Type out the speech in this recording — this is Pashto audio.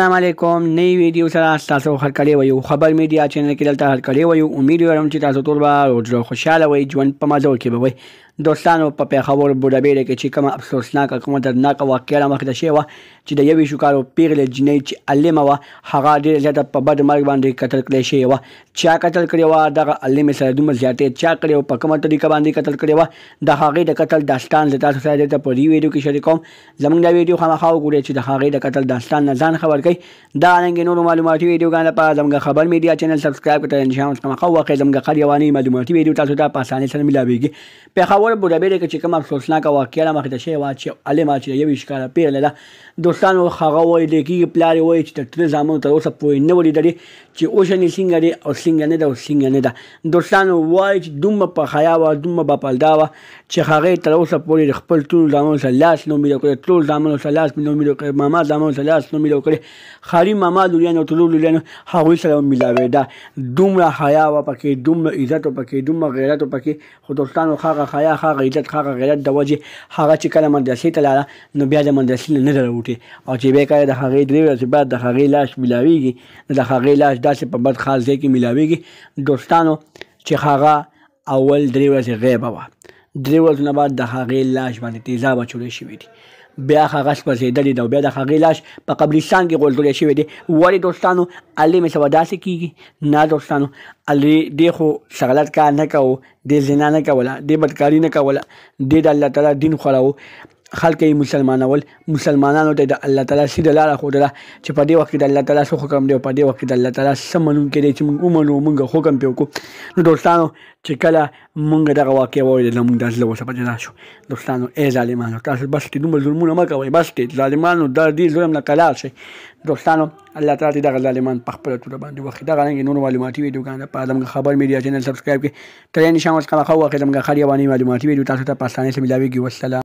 السلام علیکم نئی ویډیو سره تاسو هرکلی وایو خبر میډیا چینل کې دلته هرکلی وایو امید لرم چې تاسو ټول به روز خوشاله وئ ژوند په مزو کې به وئ دوستانو په پېښور بوډابېډه کې چې کومه افسوسناکه کومه دردناکه واقعه رامخته شوې وه چې د 21 کالو پیغلې جنۍ چې علمه وه هغه ډېره زیاته په بد مرګ باندې قتل کړې شوې وه چا قتل کړې وه دغه علمې سره دومره زیاتې چا کړې وه په کومه طریقه باندې قتل کړې وه د هغې د قتل داستان زه تاسو سره دلته په دې ویډیو کې شریکوم زموږ دا ویډیو خامخا وګورئ چې د هغې د قتل داستان نه ځان خبر کړئ دا رنګې نورو معلوماتي ویډیوګانو لپاره زموږ خبر میډیا چینل سبسکرایب کړئ ان شاء الله خامخا وواخئ زموږ هر یواني معلوماتي ویډیو تاسو ته په اسانۍ سره ملاویږي پېښور بوډابېډه کې چې کومه افسوسناکه واقعه رامخته شوې وه چې علمه چې د 21 کاله پیغله ده دوستانو هغه وایي کېږي پلار یې وایي چې د تره زامنو تر اوسه پورې نه و لیدلې چې اوشنې څنګه دی او څنګه نه ده او څنګه نه ده دوستانو وایي چې دومره په حیا وه دومره باپلدا وه چې هغې تر اوسه پورې د خپل ټولو زامنو سره لاس نه میلو کړی ټول زامنو سره لاس نه میلو کړی ماما زامنو سره لاس نه میلو کړی خالي ماما لوریانو ټولو لوریانو هغوی سره میلاوېده دومره حیا وه پکې دومره عزت و پکې دومره غیرت و پکې خو دوستانو هغه حیا هغه عزت هغه غیرت د وجې هغه چې کله مدرسې ته لاړه نو بیا د مدرسې نه ده راوتې او چې بیا کله د هغې 3 ورځې بعد د هغې لاش میلاویږي نو د هغې لاش داسې په بد خاص ځای کې میلاویږي دوستانو چې هغه اول 3 ورځې غیبه وه 3 ورځو نه بعد د هغې لاش باندې تیزابه چوړې شوي دي بیا هغه سوځېدلې ده او بیا د هغې لاش په قبرستان کې غورځولی شوی دی ولې دوستانو علي مې څه به داسې کېږي نه دوستانو علي دې خو شغلت کار نه کوو دې زنا نه کوله دې بدکاري نه کوله دې د الله تعالی دین خوړو خلک یې مسلمانول مسلمانانو ته د الله تعالی سیده لاره ښودله چې په دې وخت کې د الله تعالی څه حکم دی او په دې وخت کې د الله تعالی څه منونکی دی چې موږ ومنو موږ حکم پرې وکړو نو دوستانو چې کله موږ دغه واقعه واورېده موږ دا زړه ورڅخه په جدا شو دوستانو ای ظالمانو تاسو بس دې دومره ظلمونه مه کوئ بس دې ظالمانو دا دې ظلم نه کلار شئ دوستانو الله تعالی دې دغه ظالمان په خپله توګه باندې وخي دغه رنګې نورو معلوماتي ویډیوګانو لپاره زموږ خبر میډیا چینل سبسکرایب کړئ تر ان شاء الله خامخا وخت زموږ هر یواني معلوماتي ویډیو تاسو ته په اسانۍ سره ملاویږي والسلام